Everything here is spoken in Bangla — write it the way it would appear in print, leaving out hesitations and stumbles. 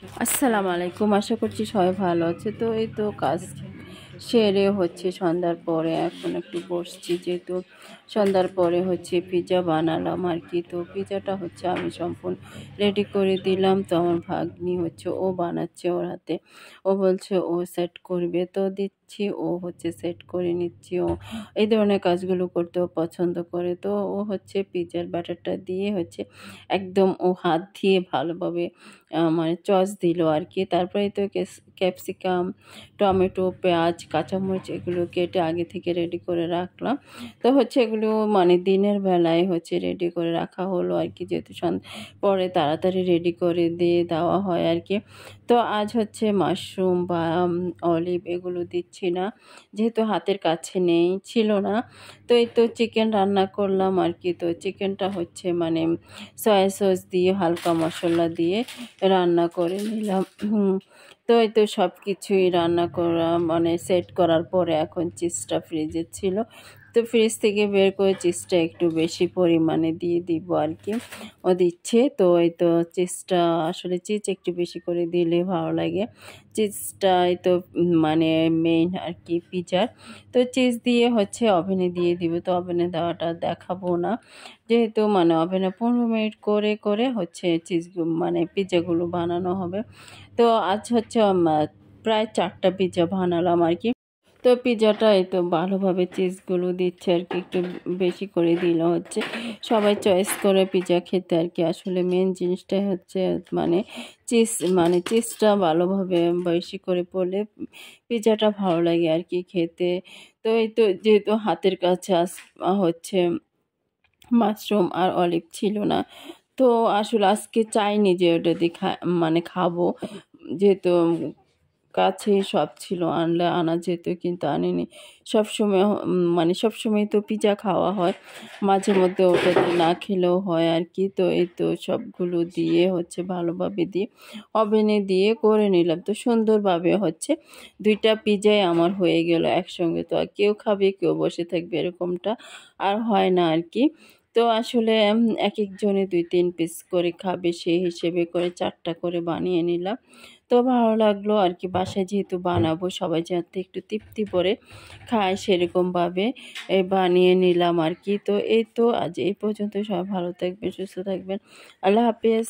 আসসালামু আলাইকুম। আশা করছি সবাই ভালো আছে। তো এই তো কাজ সেরে সন্ধ্যার পরে এখন একটু বসছি, যেহেতু সন্ধ্যার পরে পিৎজা বানালাম আর কি। তো পিৎজাটা আমি সম্পূর্ণ রেডি করে দিলাম। তো আমার ভাগ্নি ও বানাচ্ছে ওর হাতে। ও বলছে ও সেট করবে, তো দিচ্ছি। ও সেট করে নিচ্ছি। ও এই ধরনের কাজগুলো করতেও পছন্দ করে। তো ও পিৎজার ব্যাটারটা দিয়ে একদম ও হাত দিয়ে ভালোভাবে মানে চস দিল আর কি। তারপরে তো ক্যাপসিকাম, টমেটো, পেঁয়াজ, কাঁচামরিচ এগুলো কেটে আগে থেকে রেডি করে রাখলাম। তো এগুলো মানে দিনের বেলায় রেডি করে রাখা হলো আর কি, যেহেতু পরে তাড়াতাড়ি রেডি করে দিয়ে দেওয়া হয় আর কি। তো আজ মাশরুম বা অলিভ এগুলো দিচ্ছি না, যেহেতু হাতের কাছে ছিল না। তো এই তো চিকেন রান্না করলাম আর কি। তো চিকেনটা মানে সয়া সস দিয়ে হালকা মশলা দিয়ে রান্না করে নিলাম। তো এই তো সব কিছুই রান্না করা মানে সেট করার পরে এখন চিজটা ফ্রিজে ছিল। তো ফ্রিজ থেকে বের করে চিজটা একটু বেশি পরিমাণে দিয়ে দিব আর কি। ও দিচ্ছে। তো এই তো চিজটা আসলে চিজ একটু বেশি করে দিলে ভালো লাগে। চিজটা এই তো মানে মেইন আর কি পিৎজার। তো চিজ দিয়ে ওভেনে দিয়ে দিব। তো ওভেনে দেওয়াটা দেখাবো না, যেহেতু মানে ওভেনে 15 মিনিট করে করে চিজ মানে পিৎজাগুলো বানানো হবে। তো আজ প্রায় 4টা পিৎজা বানালাম আর কি। তো পিৎজাটা এই তো ভালোভাবে চিজগুলো দিচ্ছে আর কি, একটু বেশি করে দিলে সবাই চয়েস করে পিৎজা খেতে আর কি। আসলে মেন জিনিসটাই মানে চিজ, মানে চিজটা ভালোভাবে বেশি করে পড়লে পিৎজাটা ভালো লাগে আর কি খেতে। তো এই তো যেহেতু হাতের কাছে মাশরুম আর অলিভ ছিল না, তো আসলে আজকে চাইনি যে ওটা দিয়ে মানে খাবো, যেহেতু কাছে সব ছিল আনা যেত, কিন্তু আনিনি। সবসময় মানে সবসময় তো পিৎজা খাওয়া হয়, মাঝে মধ্যে ওটা দিয়ে না খেলেও হয় আর কি। তো এই তো সবগুলো দিয়ে ভালোভাবে দিয়ে ওভেনে দিয়ে করে নিলাম। তো সুন্দরভাবে 2টা পিৎজাই আমার হয়ে গেল একসঙ্গে। তো আর কেউ খাবে কেউ বসে থাকবে, এরকমটা আর হয় না আর কি। তো আসলে এক একজনে 2-3 পিস করে খাবে, সেই হিসেবে করে 4টা করে বানিয়ে নিলাম। তো ভালো লাগলো আর কি। বাসায় যেহেতু বানাবো, সবাই যাতে একটু তৃপ্তি করে খায় সেরকমভাবে বানিয়ে নিলাম আর কি। তো এই তো আজ এই পর্যন্ত। সবাই ভালো থাকবেন, সুস্থ থাকবেন। আল্লাহ হাফেজ।